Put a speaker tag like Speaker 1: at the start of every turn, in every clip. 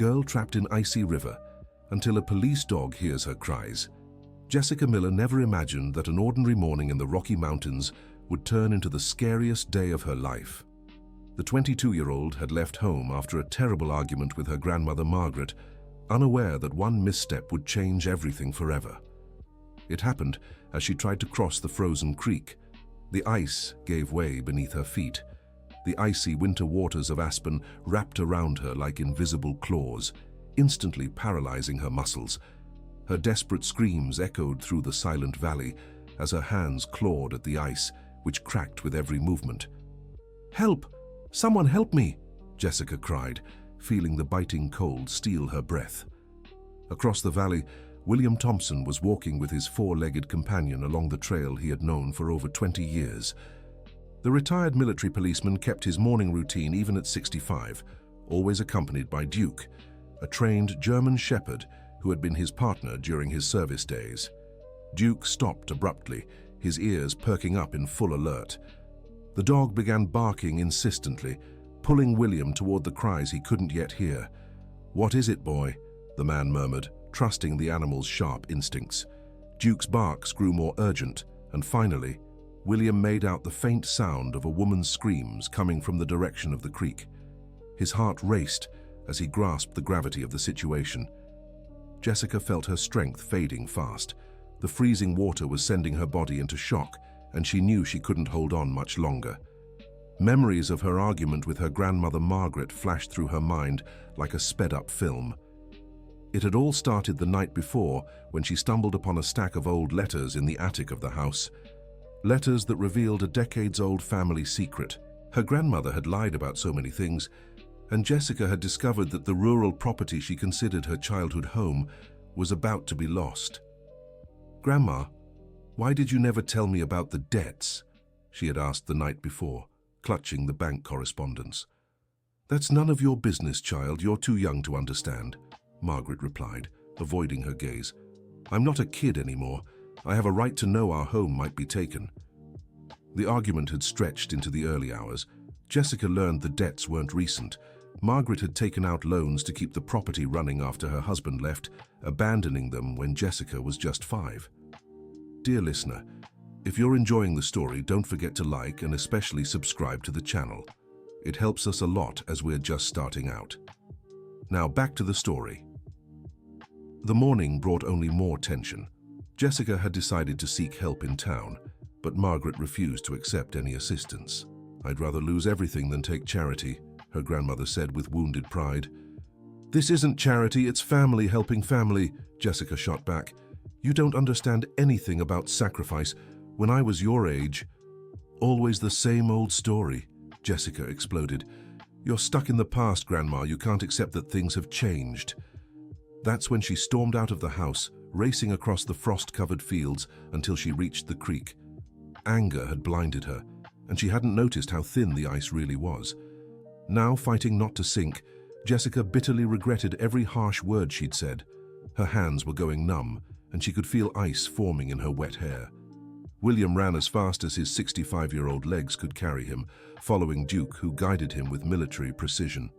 Speaker 1: girl trapped in icy river, until a police dog hears her cries. Jessica Miller never imagined that an ordinary morning in the Rocky Mountains would turn into the scariest day of her life. The 22-year-old had left home after a terrible argument with her grandmother Margaret, unaware that one misstep would change everything forever. It happened as she tried to cross the frozen creek. The ice gave way beneath her feet. The icy winter waters of Aspen wrapped around her like invisible claws, instantly paralyzing her muscles. Her desperate screams echoed through the silent valley as her hands clawed at the ice, which cracked with every movement. "Help! Someone help me!" Jessica cried, feeling the biting cold steal her breath. Across the valley, William Thompson was walking with his four-legged companion along the trail he had known for over 20 years. The retired military policeman kept his morning routine even at 65, always accompanied by Duke, a trained German shepherd who had been his partner during his service days. Duke stopped abruptly, his ears perking up in full alert. The dog began barking insistently, pulling William toward the cries he couldn't yet hear. "What is it, boy?" the man murmured, trusting the animal's sharp instincts. Duke's barks grew more urgent, and finally, William made out the faint sound of a woman's screams coming from the direction of the creek. His heart raced as he grasped the gravity of the situation. Jessica felt her strength fading fast. The freezing water was sending her body into shock, and she knew she couldn't hold on much longer. Memories of her argument with her grandmother Margaret flashed through her mind like a sped-up film. It had all started the night before when she stumbled upon a stack of old letters in the attic of the house. Letters that revealed a decades-old family secret. Her grandmother had lied about so many things, and Jessica had discovered that the rural property she considered her childhood home was about to be lost. "Grandma, why did you never tell me about the debts?" she had asked the night before, clutching the bank correspondence. "That's none of your business, child. You're too young to understand," Margaret replied, avoiding her gaze. "I'm not a kid anymore. I have a right to know our home might be taken." The argument had stretched into the early hours. Jessica learned the debts weren't recent. Margaret had taken out loans to keep the property running after her husband left, abandoning them when Jessica was just 5. Dear listener, if you're enjoying the story, don't forget to like and especially subscribe to the channel. It helps us a lot as we're just starting out. Now back to the story. The morning brought only more tension. Jessica had decided to seek help in town, but Margaret refused to accept any assistance. "I'd rather lose everything than take charity," her grandmother said with wounded pride. "This isn't charity, it's family helping family," Jessica shot back. "You don't understand anything about sacrifice. When I was your age..." "Always the same old story," Jessica exploded. "You're stuck in the past, Grandma. You can't accept that things have changed." That's when she stormed out of the house, racing across the frost-covered fields until she reached the creek. Anger had blinded her, and she hadn't noticed how thin the ice really was. Now, fighting not to sink, Jessica bitterly regretted every harsh word she'd said. Her hands were going numb, and she could feel ice forming in her wet hair. William ran as fast as his 65-year-old legs could carry him, following Duke, who guided him with military precision.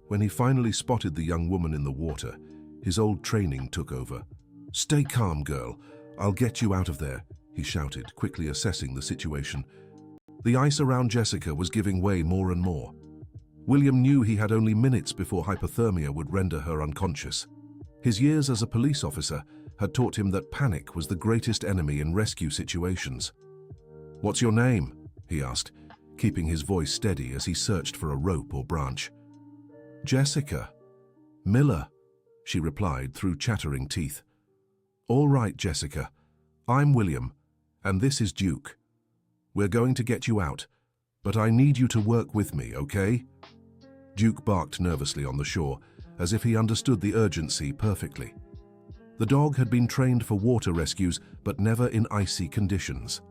Speaker 1: When he finally spotted the young woman in the water, his old training took over. "Stay calm, girl. I'll get you out of there," he shouted, quickly assessing the situation. The ice around Jessica was giving way more and more. William knew he had only minutes before hypothermia would render her unconscious. His years as a police officer had taught him that panic was the greatest enemy in rescue situations. "What's your name?" he asked, keeping his voice steady as he searched for a rope or branch. "Jessica Miller," she replied through chattering teeth. "All right, Jessica. I'm William, and this is Duke. We're going to get you out, but I need you to work with me, okay?" Duke barked nervously on the shore, as if he understood the urgency perfectly. The dog had been trained for water rescues, but never in icy conditions.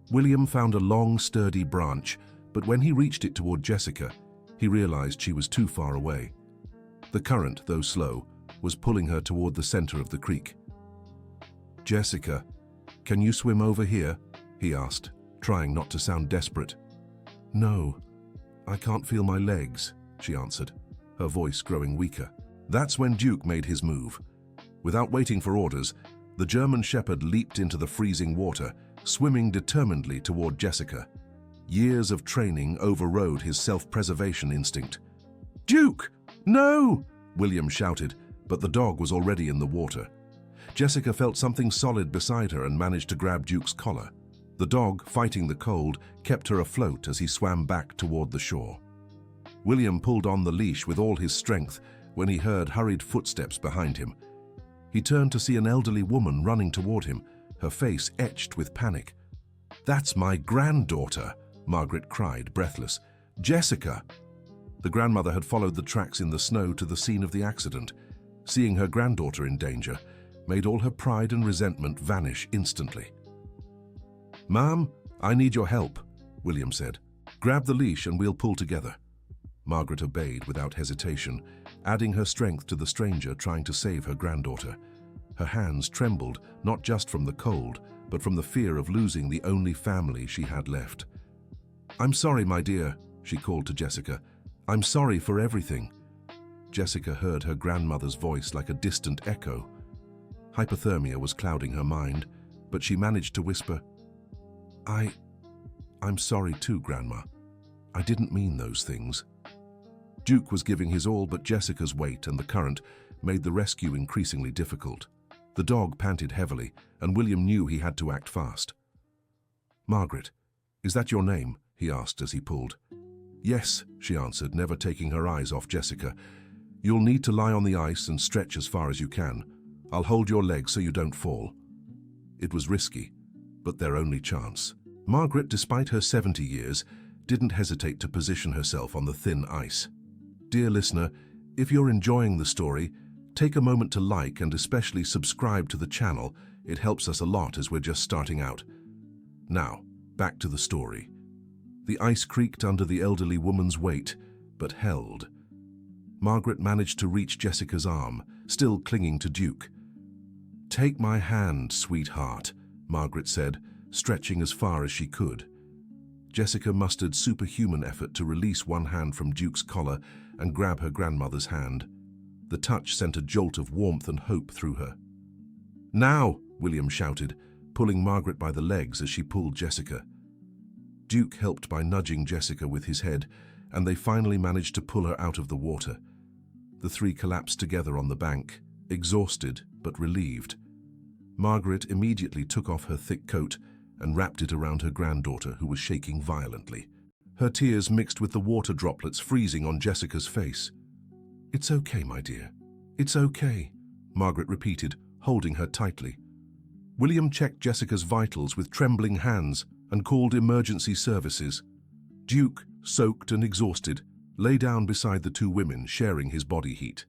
Speaker 1: William found a long, sturdy branch, but when he reached it toward Jessica, he realized she was too far away. The current, though slow, was pulling her toward the center of the creek. "Jessica, can you swim over here?" he asked, trying not to sound desperate. "No, I can't feel my legs," she answered. her voice growing weaker. That's when Duke made his move. Without waiting for orders, the German Shepherd leaped into the freezing water, swimming determinedly toward Jessica. Years of training overrode his self-preservation instinct. "Duke! No!" William shouted, but the dog was already in the water. Jessica felt something solid beside her and managed to grab Duke's collar. The dog, fighting the cold, kept her afloat as he swam back toward the shore. William pulled on the leash with all his strength when he heard hurried footsteps behind him. He turned to see an elderly woman running toward him, her face etched with panic. "That's my granddaughter," Margaret cried, breathless. "Jessica!" The grandmother had followed the tracks in the snow to the scene of the accident. Seeing her granddaughter in danger made all her pride and resentment vanish instantly. "Ma'am, I need your help," William said. "Grab the leash and we'll pull together." Margaret obeyed without hesitation, adding her strength to the stranger trying to save her granddaughter. Her hands trembled, not just from the cold, but from the fear of losing the only family she had left. "I'm sorry, my dear," she called to Jessica. "I'm sorry for everything." Jessica heard her grandmother's voice like a distant echo. Hypothermia was clouding her mind, but she managed to whisper, I'm sorry too, Grandma. I didn't mean those things." Duke was giving his all, but Jessica's weight and the current made the rescue increasingly difficult. The dog panted heavily, and William knew he had to act fast. "Margaret, is that your name?" he asked as he pulled. "Yes," she answered, never taking her eyes off Jessica. "You'll need to lie on the ice and stretch as far as you can. I'll hold your legs so you don't fall." It was risky, but their only chance. Margaret, despite her 70 years, didn't hesitate to position herself on the thin ice. Dear listener, if you're enjoying the story, take a moment to like and especially subscribe to the channel. It helps us a lot as we're just starting out. Now, back to the story. The ice creaked under the elderly woman's weight, but held. Margaret managed to reach Jessica's arm, still clinging to Duke. "Take my hand, sweetheart," Margaret said, stretching as far as she could. Jessica mustered superhuman effort to release one hand from Duke's collar and grab her grandmother's hand. The touch sent a jolt of warmth and hope through her. "Now!" William shouted, pulling Margaret by the legs as she pulled Jessica. Duke helped by nudging Jessica with his head, and they finally managed to pull her out of the water. The three collapsed together on the bank, exhausted but relieved. Margaret immediately took off her thick coat and wrapped it around her granddaughter, who was shaking violently. Her tears mixed with the water droplets freezing on Jessica's face. "It's okay, my dear. It's okay," Margaret repeated, holding her tightly. William checked Jessica's vitals with trembling hands and called emergency services. Duke, soaked and exhausted, lay down beside the two women, sharing his body heat.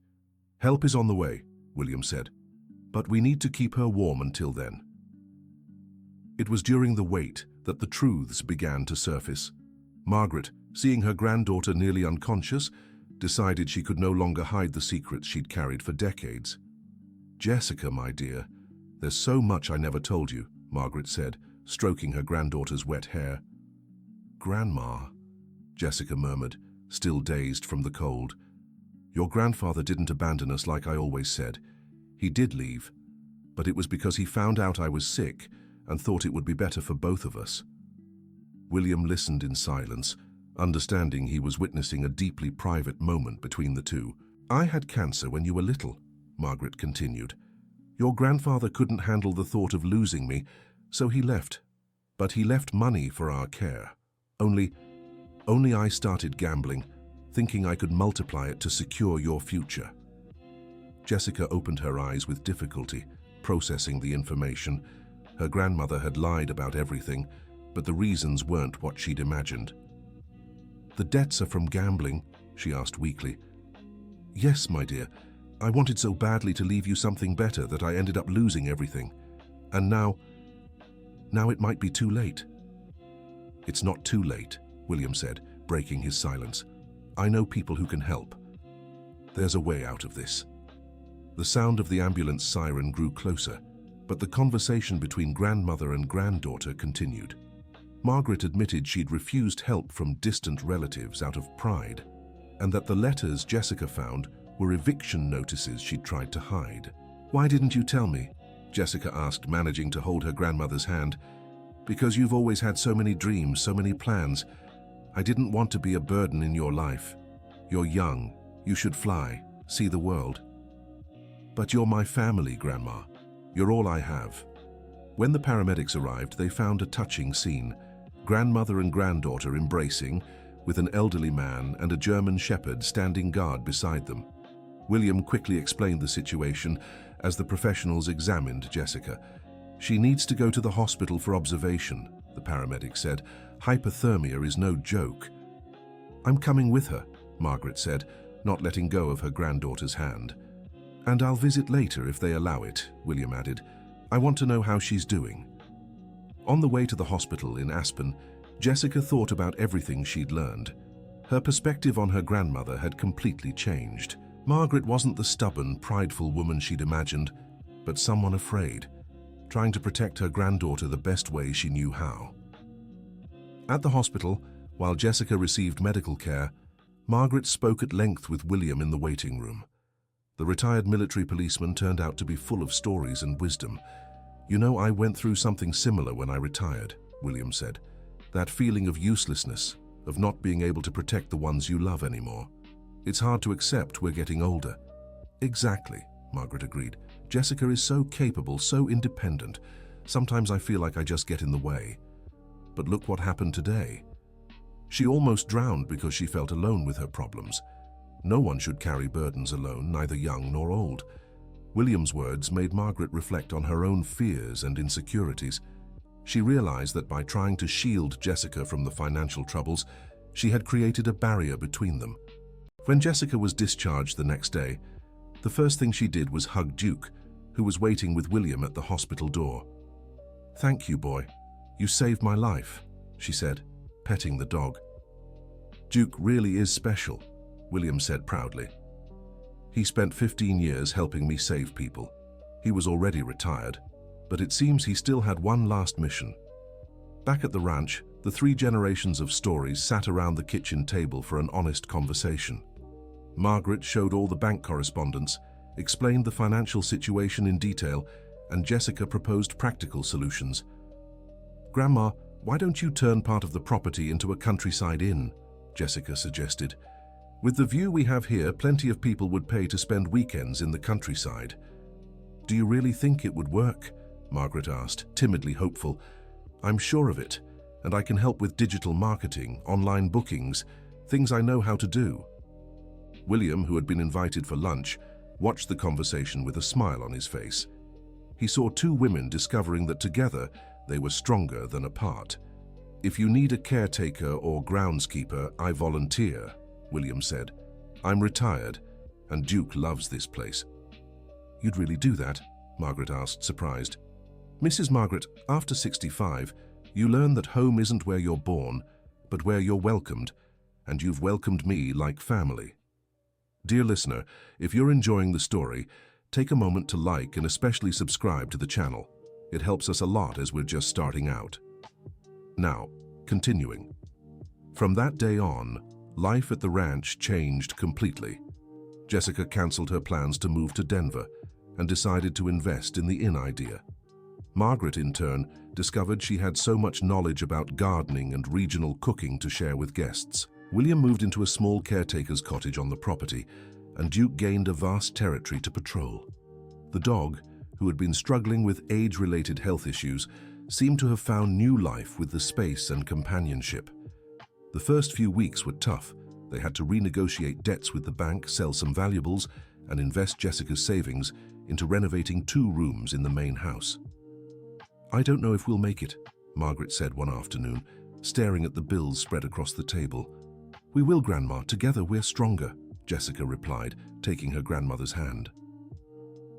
Speaker 1: "Help is on the way," William said, "but we need to keep her warm until then." It was during the wait that the truths began to surface. Margaret, seeing her granddaughter nearly unconscious, decided she could no longer hide the secrets she'd carried for decades. "Jessica, my dear, there's so much I never told you," Margaret said, stroking her granddaughter's wet hair. "Grandma," Jessica murmured, still dazed from the cold. "Your grandfather didn't abandon us like I always said. He did leave, but it was because he found out I was sick and thought it would be better for both of us." William listened in silence, understanding he was witnessing a deeply private moment between the two. "I had cancer when you were little," Margaret continued. "Your grandfather couldn't handle the thought of losing me, so he left. But he left money for our care. Only I started gambling, thinking I could multiply it to secure your future." Jessica opened her eyes with difficulty, processing the information. Her grandmother had lied about everything, but the reasons weren't what she'd imagined. "The debts are from gambling?" she asked weakly. "Yes, my dear. I wanted so badly to leave you something better that I ended up losing everything. And now it might be too late." "It's not too late," William said, breaking his silence. "I know people who can help. There's a way out of this." The sound of the ambulance siren grew closer, but the conversation between grandmother and granddaughter continued. Margaret admitted she'd refused help from distant relatives out of pride. and that the letters Jessica found were eviction notices she'd tried to hide. "Why didn't you tell me?" Jessica asked, managing to hold her grandmother's hand. "Because you've always had so many dreams, so many plans. I didn't want to be a burden in your life. You're young. You should fly, see the world." "But you're my family, Grandma. You're all I have." When the paramedics arrived, they found a touching scene. Grandmother and granddaughter embracing, with an elderly man and a German shepherd standing guard beside them. William quickly explained the situation as the professionals examined Jessica. "She needs to go to the hospital for observation," the paramedic said. "Hypothermia is no joke." "I'm coming with her," Margaret said, not letting go of her granddaughter's hand. "And I'll visit later if they allow it," William added. "I want to know how she's doing." On the way to the hospital in Aspen, Jessica thought about everything she'd learned. Her perspective on her grandmother had completely changed. Margaret wasn't the stubborn, prideful woman she'd imagined, but someone afraid, trying to protect her granddaughter the best way she knew how. At the hospital, while Jessica received medical care, Margaret spoke at length with William in the waiting room. The retired military policeman turned out to be full of stories and wisdom. "You know, I went through something similar when I retired," William said. "That feeling of uselessness, of not being able to protect the ones you love anymore. It's hard to accept we're getting older." "Exactly," Margaret agreed. "Jessica is so capable, so independent. Sometimes I feel like I just get in the way. But look what happened today. She almost drowned because she felt alone with her problems. No one should carry burdens alone, neither young nor old." William's words made Margaret reflect on her own fears and insecurities. She realized that by trying to shield Jessica from the financial troubles, she had created a barrier between them. When Jessica was discharged the next day, the first thing she did was hug Duke, who was waiting with William at the hospital door. "Thank you, boy. You saved my life," she said, petting the dog. "Duke really is special," William said proudly. "He spent 15 years helping me save people. He was already retired, but it seems he still had one last mission." Back at the ranch, the 3 generations of stories sat around the kitchen table for an honest conversation. Margaret showed all the bank correspondence, explained the financial situation in detail, and Jessica proposed practical solutions. "Grandma, why don't you turn part of the property into a countryside inn?" Jessica suggested. "With the view we have here, plenty of people would pay to spend weekends in the countryside." "Do you really think it would work?" Margaret asked, timidly hopeful. "I'm sure of it, and I can help with digital marketing, online bookings, things I know how to do." William, who had been invited for lunch, watched the conversation with a smile on his face. He saw 2 women discovering that together they were stronger than apart. "If you need a caretaker or groundskeeper, I volunteer," William said. "I'm retired, and Duke loves this place." "You'd really do that?" Margaret asked, surprised. "Mrs. Margaret, after 65, you learn that home isn't where you're born, but where you're welcomed, and you've welcomed me like family." Dear listener, if you're enjoying the story, take a moment to like and especially subscribe to the channel. It helps us a lot as we're just starting out. Now, continuing. From that day on, life at the ranch changed completely. Jessica canceled her plans to move to Denver and decided to invest in the inn idea. Margaret, in turn, discovered she had so much knowledge about gardening and regional cooking to share with guests. William moved into a small caretaker's cottage on the property, and Duke gained a vast territory to patrol. The dog, who had been struggling with age-related health issues, seemed to have found new life with the space and companionship. The first few weeks were tough. They had to renegotiate debts with the bank, sell some valuables, and invest Jessica's savings into renovating 2 rooms in the main house. "I don't know if we'll make it," Margaret said one afternoon, staring at the bills spread across the table. "We will, Grandma. Together we're stronger," Jessica replied, taking her grandmother's hand.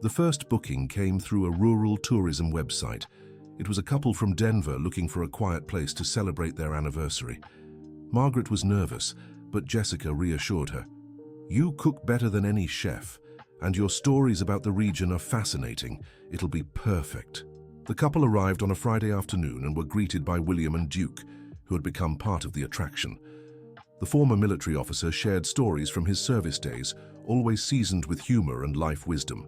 Speaker 1: The first booking came through a rural tourism website. It was a couple from Denver looking for a quiet place to celebrate their anniversary. Margaret was nervous, but Jessica reassured her. "You cook better than any chef, and your stories about the region are fascinating. It'll be perfect." The couple arrived on a Friday afternoon and were greeted by William and Duke, who had become part of the attraction. The former military officer shared stories from his service days, always seasoned with humor and life wisdom.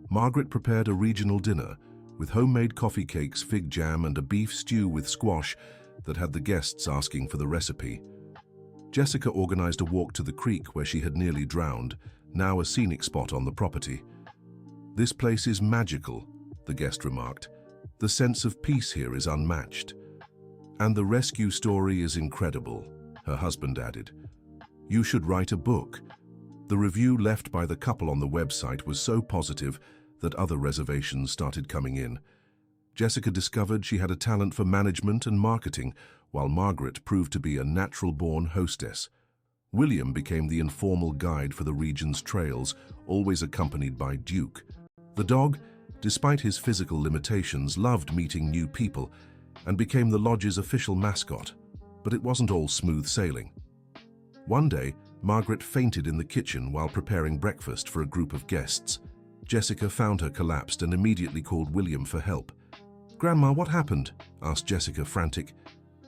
Speaker 1: Margaret prepared a regional dinner with homemade coffee cakes, fig jam, and a beef stew with squash that had the guests asking for the recipe. Jessica organized a walk to the creek where she had nearly drowned, now a scenic spot on the property. "This place is magical," the guest remarked. "The sense of peace here is unmatched." "And the rescue story is incredible," her husband added. "You should write a book." The review left by the couple on the website was so positive that other reservations started coming in. Jessica discovered she had a talent for management and marketing, while Margaret proved to be a natural-born hostess. William became the informal guide for the region's trails, always accompanied by Duke. The dog, despite his physical limitations, loved meeting new people and became the lodge's official mascot. But it wasn't all smooth sailing. One day, Margaret fainted in the kitchen while preparing breakfast for a group of guests. Jessica found her collapsed and immediately called William for help. "Grandma, what happened?" asked Jessica, frantic.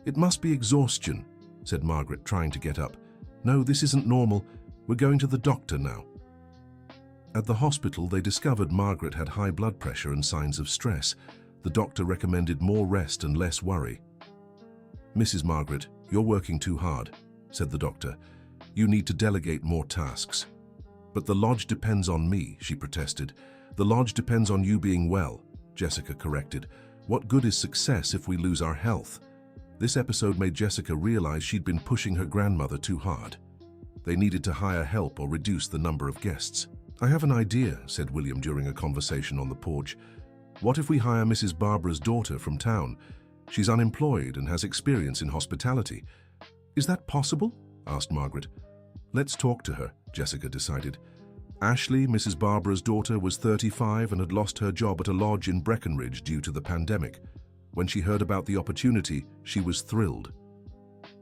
Speaker 1: "It must be exhaustion," said Margaret, trying to get up. "No, this isn't normal. We're going to the doctor now." At the hospital, they discovered Margaret had high blood pressure and signs of stress. The doctor recommended more rest and less worry. "Mrs. Margaret, you're working too hard," said the doctor. "You need to delegate more tasks." "But the lodge depends on me," she protested. "The lodge depends on you being well," Jessica corrected. "What good is success if we lose our health?" This episode made Jessica realize she'd been pushing her grandmother too hard. They needed to hire help or reduce the number of guests. "I have an idea," said William during a conversation on the porch. "What if we hire Mrs. Barbara's daughter from town? She's unemployed and has experience in hospitality." "Is that possible?" asked Margaret. "Let's talk to her," Jessica decided. Ashley, Mrs. Barbara's daughter, was 35 and had lost her job at a lodge in Breckenridge due to the pandemic. When she heard about the opportunity, she was thrilled.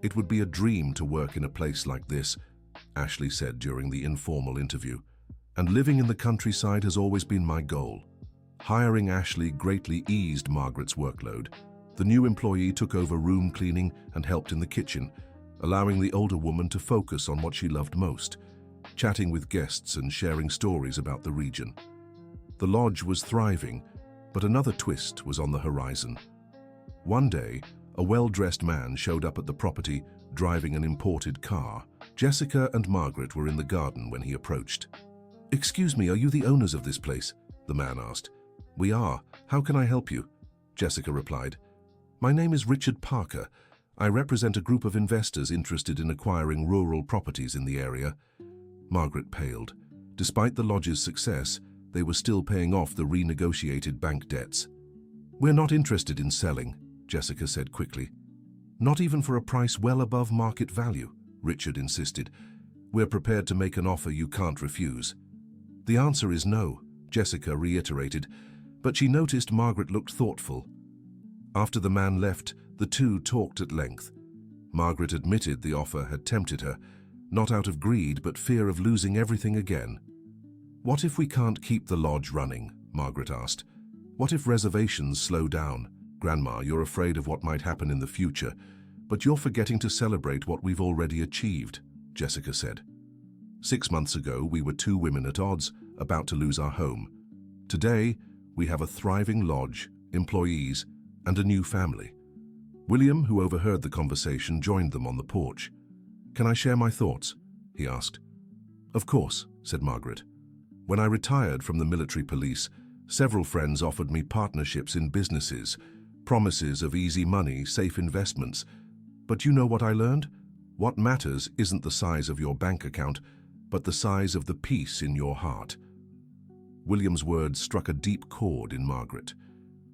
Speaker 1: "It would be a dream to work in a place like this," Ashley said during the informal interview. "And living in the countryside has always been my goal." Hiring Ashley greatly eased Margaret's workload. The new employee took over room cleaning and helped in the kitchen, allowing the older woman to focus on what she loved most, chatting with guests and sharing stories about the region. The lodge was thriving, but another twist was on the horizon. One day, a well-dressed man showed up at the property driving an imported car. Jessica and Margaret were in the garden when he approached. "Excuse me, are you the owners of this place?" the man asked. "We are. How can I help you?" Jessica replied. "My name is Richard Parker. I represent a group of investors interested in acquiring rural properties in the area." Margaret paled. Despite the lodge's success, they were still paying off the renegotiated bank debts. "We're not interested in selling," Jessica said quickly. "Not even for a price well above market value," Richard insisted. "We're prepared to make an offer you can't refuse." "The answer is no," Jessica reiterated, but she noticed Margaret looked thoughtful. After the man left, the two talked at length. Margaret admitted the offer had tempted her, not out of greed but fear of losing everything again. "What if we can't keep the lodge running?" Margaret asked. "What if reservations slow down? Grandma, you're afraid of what might happen in the future, but you're forgetting to celebrate what we've already achieved," Jessica said. 6 months ago, we were two women at odds, about to lose our home. Today, we have a thriving lodge, employees, and a new family. William, who overheard the conversation, joined them on the porch. "Can I share my thoughts?" he asked. "Of course," said Margaret. "When I retired from the military police, several friends offered me partnerships in businesses, promises of easy money, safe investments. But you know what I learned? What matters isn't the size of your bank account, but the size of the peace in your heart." William's words struck a deep chord in Margaret.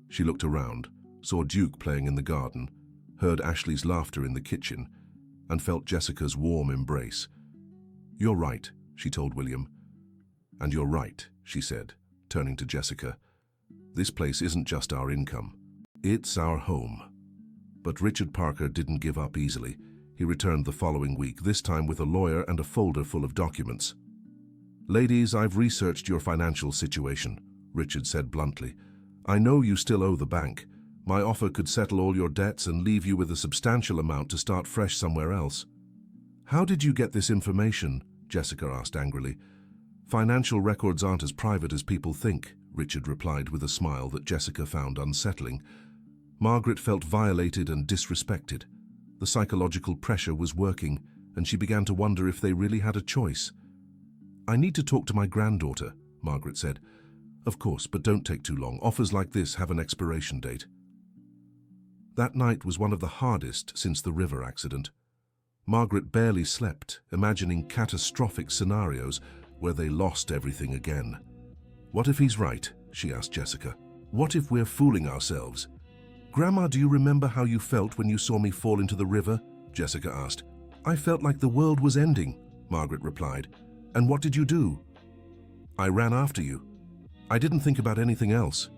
Speaker 1: She looked around, saw Duke playing in the garden, heard Ashley's laughter in the kitchen, and felt Jessica's warm embrace. "You're right," she told William. "And you're right," she said, turning to Jessica. "This place isn't just our income. It's our home." But Richard Parker didn't give up easily. He returned the following week, this time with a lawyer and a folder full of documents. "Ladies, I've researched your financial situation," Richard said bluntly. "I know you still owe the bank. My offer could settle all your debts and leave you with a substantial amount to start fresh somewhere else." How did you get this information? Jessica asked angrily. Financial records aren't as private as people think, Richard replied with a smile that Jessica found unsettling. Margaret felt violated and disrespected. The psychological pressure was working, and she began to wonder if they really had a choice. I need to talk to my granddaughter, Margaret said. Of course, but don't take too long. Offers like this have an expiration date. That night was one of the hardest since the river accident. Margaret barely slept, imagining catastrophic scenarios where they lost everything again. What if he's right? She asked Jessica. What if we're fooling ourselves? Grandma, do you remember how you felt when you saw me fall into the river? Jessica asked. I felt like the world was ending, Margaret replied. And what did you do? I ran after you. I didn't think about anything else.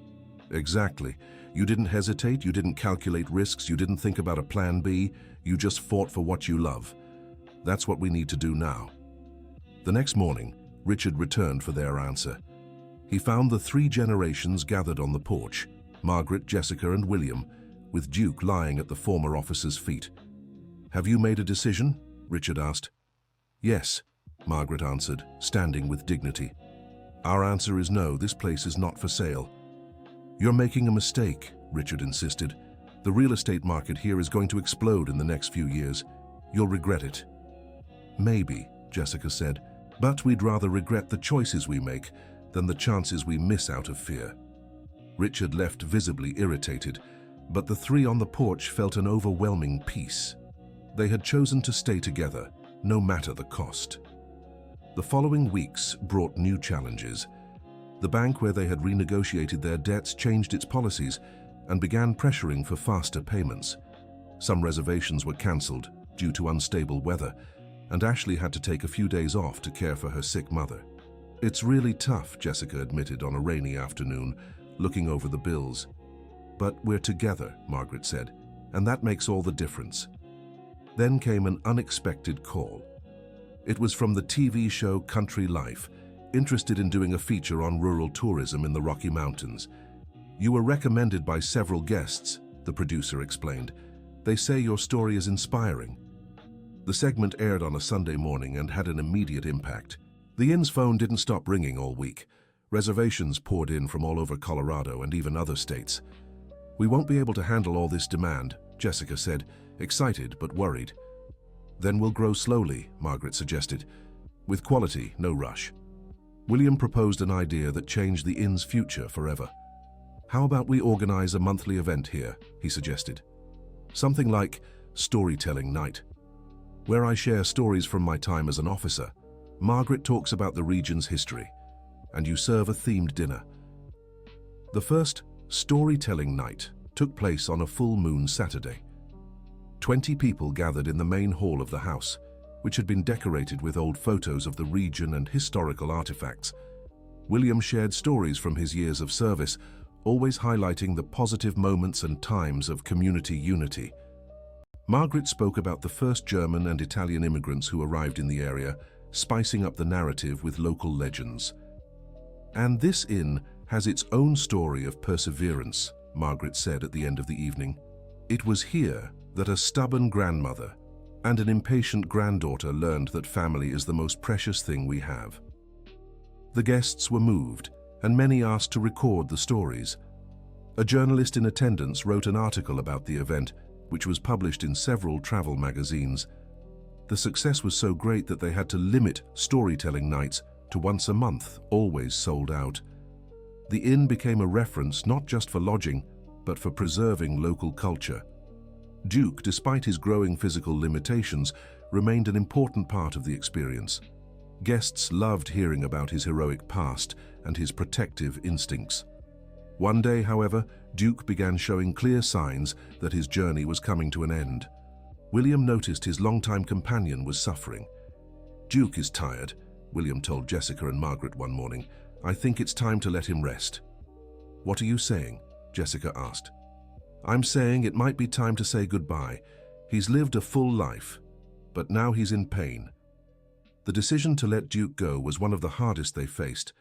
Speaker 1: Exactly. You didn't hesitate, you didn't calculate risks, you didn't think about a plan B, you just fought for what you love. That's what we need to do now. The next morning, Richard returned for their answer. He found the 3 generations gathered on the porch, Margaret, Jessica, and William, with Duke lying at the former officer's feet. Have you made a decision? Richard asked. Yes, Margaret answered, standing with dignity. Our answer is no, this place is not for sale. You're making a mistake, Richard insisted. The real estate market here is going to explode in the next few years. You'll regret it. Maybe, Jessica said, but we'd rather regret the choices we make than the chances we miss out of fear. Richard left visibly irritated, but the 3 on the porch felt an overwhelming peace. They had chosen to stay together, no matter the cost. The following weeks brought new challenges. The bank where they had renegotiated their debts changed its policies and began pressuring for faster payments. Some reservations were cancelled due to unstable weather, and Ashley had to take a few days off to care for her sick mother. It's really tough, Jessica admitted on a rainy afternoon, looking over the bills. But we're together, Margaret said, and that makes all the difference. Then came an unexpected call. It was from the TV show Country Life, interested in doing a feature on rural tourism in the Rocky Mountains. You were recommended by several guests, the producer explained. They say your story is inspiring. The segment aired on a Sunday morning and had an immediate impact. The inn's phone didn't stop ringing all week. Reservations poured in from all over Colorado and even other states. We won't be able to handle all this demand, Jessica said, excited but worried. Then we'll grow slowly, Margaret suggested. With quality, no rush. William proposed an idea that changed the inn's future forever. How about we organize a monthly event here, he suggested. Something like Storytelling Night, where I share stories from my time as an officer. Margaret talks about the region's history, and you serve a themed dinner. The first Storytelling Night took place on a full moon Saturday. 20 people gathered in the main hall of the house, which had been decorated with old photos of the region and historical artifacts. William shared stories from his years of service, always highlighting the positive moments and times of community unity. Margaret spoke about the first German and Italian immigrants who arrived in the area, spicing up the narrative with local legends. And this inn has its own story of perseverance, Margaret said at the end of the evening. It was here that a stubborn grandmother and an impatient granddaughter learned that family is the most precious thing we have. The guests were moved, and many asked to record the stories. A journalist in attendance wrote an article about the event, which was published in several travel magazines. The success was so great that they had to limit storytelling nights to once a month, always sold out. The inn became a reference not just for lodging, but for preserving local culture. Duke, despite his growing physical limitations, remained an important part of the experience. Guests loved hearing about his heroic past and his protective instincts. One day, however, Duke began showing clear signs that his journey was coming to an end. William noticed his longtime companion was suffering. Duke is tired, William told Jessica and Margaret one morning. I think it's time to let him rest. What are you saying? Jessica asked. I'm saying it might be time to say goodbye. He's lived a full life, but now he's in pain. The decision to let Duke go was one of the hardest they faced.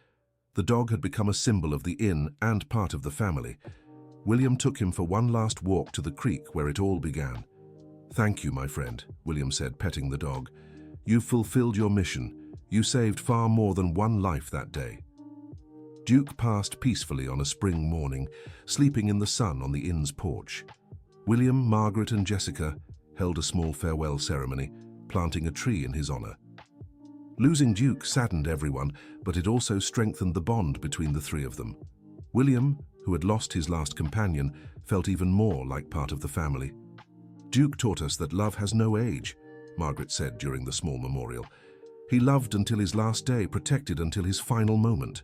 Speaker 1: The dog had become a symbol of the inn and part of the family. William took him for one last walk to the creek where it all began. Thank you, my friend, William said, petting the dog. You've fulfilled your mission. You saved far more than one life that day. Duke passed peacefully on a spring morning, sleeping in the sun on the inn's porch. William, Margaret, and Jessica held a small farewell ceremony, planting a tree in his honor. Losing Duke saddened everyone, but it also strengthened the bond between the three of them. William, who had lost his last companion, felt even more like part of the family. Duke taught us that love has no age, Margaret said during the small memorial. He loved until his last day, protected until his final moment.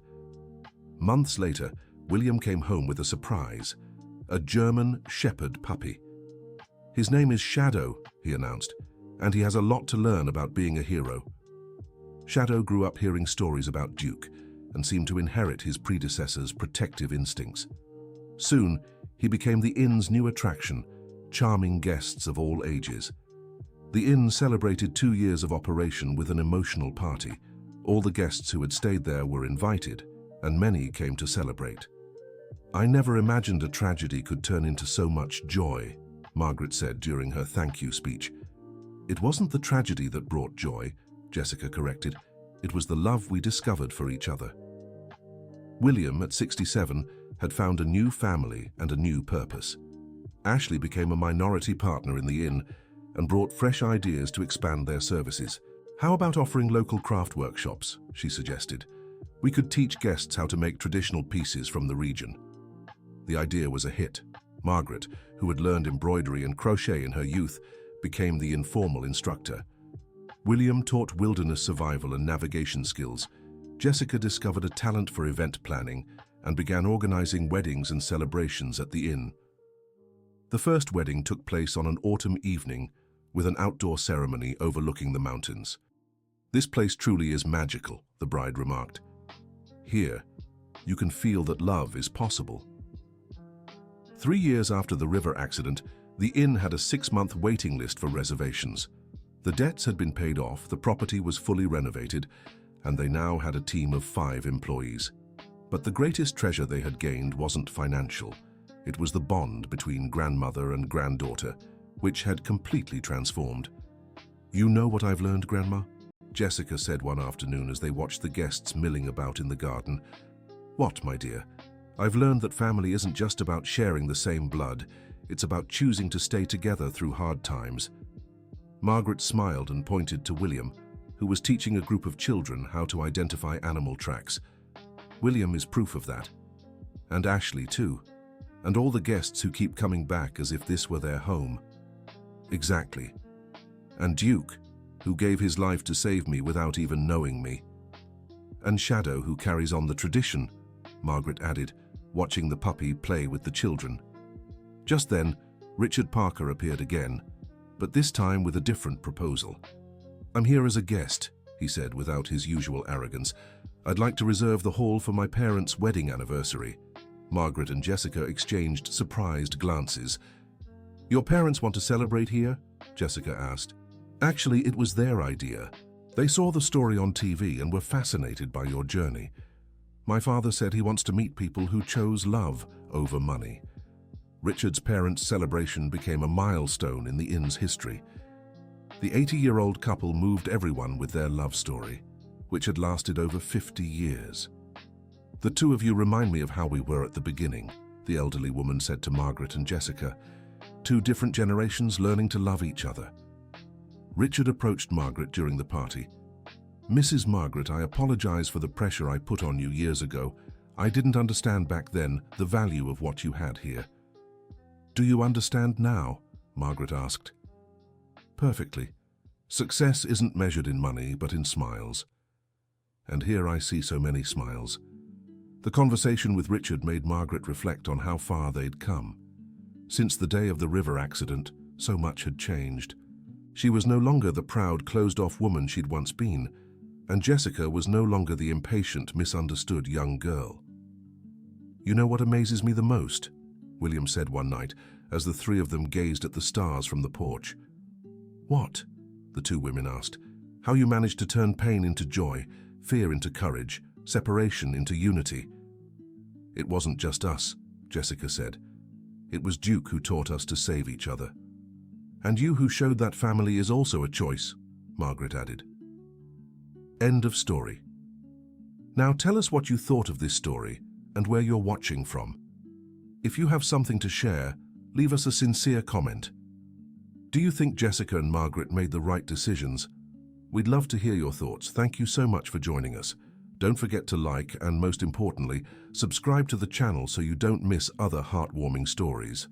Speaker 1: Months later, William came home with a surprise, a German Shepherd puppy. His name is Shadow, he announced, and he has a lot to learn about being a hero. Shadow grew up hearing stories about Duke and seemed to inherit his predecessor's protective instincts. Soon, he became the inn's new attraction, charming guests of all ages. The inn celebrated 2 years of operation with an emotional party. All the guests who had stayed there were invited, and many came to celebrate. I never imagined a tragedy could turn into so much joy, Margaret said during her thank you speech. It wasn't the tragedy that brought joy, Jessica corrected. It was the love we discovered for each other. William, at 67, had found a new family and a new purpose. Ashley became a minority partner in the inn and brought fresh ideas to expand their services. How about offering local craft workshops, she suggested. We could teach guests how to make traditional pieces from the region. The idea was a hit. Margaret, who had learned embroidery and crochet in her youth, became the informal instructor. William taught wilderness survival and navigation skills. Jessica discovered a talent for event planning and began organizing weddings and celebrations at the inn. The first wedding took place on an autumn evening with an outdoor ceremony overlooking the mountains. "This place truly is magical," the bride remarked. "Here, you can feel that love is possible." 3 years after the river accident, the inn had a 6-month waiting list for reservations. The debts had been paid off, the property was fully renovated, and they now had a team of 5 employees. But the greatest treasure they had gained wasn't financial. It was the bond between grandmother and granddaughter, which had completely transformed. "You know what I've learned, Grandma?" Jessica said one afternoon as they watched the guests milling about in the garden. "What, my dear?" "I've learned that family isn't just about sharing the same blood. It's about choosing to stay together through hard times." Margaret smiled and pointed to William, who was teaching a group of children how to identify animal tracks. "William is proof of that. And Ashley, too. And all the guests who keep coming back as if this were their home." "Exactly. And Duke, who gave his life to save me without even knowing me. And Shadow, who carries on the tradition," Margaret added, watching the puppy play with the children. Just then, Richard Parker appeared again, but this time with a different proposal. "I'm here as a guest," he said without his usual arrogance. "I'd like to reserve the hall for my parents' wedding anniversary." Margaret and Jessica exchanged surprised glances. "Your parents want to celebrate here?" Jessica asked. "Actually, it was their idea. They saw the story on TV and were fascinated by your journey. My father said he wants to meet people who chose love over money." Richard's parents' celebration became a milestone in the inn's history. The 80-year-old couple moved everyone with their love story, which had lasted over 50 years. "The two of you remind me of how we were at the beginning," the elderly woman said to Margaret and Jessica. "Two different generations learning to love each other." Richard approached Margaret during the party. "Mrs. Margaret, I apologize for the pressure I put on you years ago. I didn't understand back then the value of what you had here." "Do you understand now?" Margaret asked. "Perfectly. Success isn't measured in money, but in smiles. And here I see so many smiles." The conversation with Richard made Margaret reflect on how far they'd come. Since the day of the river accident, so much had changed. She was no longer the proud, closed-off woman she'd once been, and Jessica was no longer the impatient, misunderstood young girl. "You know what amazes me the most?" William said one night, as the three of them gazed at the stars from the porch. "What?" the two women asked. "How you managed to turn pain into joy, fear into courage, separation into unity." "It wasn't just us," Jessica said. "It was Duke who taught us to save each other." "And you who showed that family is also a choice," Margaret added. End of story. Now tell us what you thought of this story and where you're watching from. If you have something to share, leave us a sincere comment. Do you think Jessica and Margaret made the right decisions? We'd love to hear your thoughts. Thank you so much for joining us. Don't forget to like and, most importantly, subscribe to the channel so you don't miss other heartwarming stories.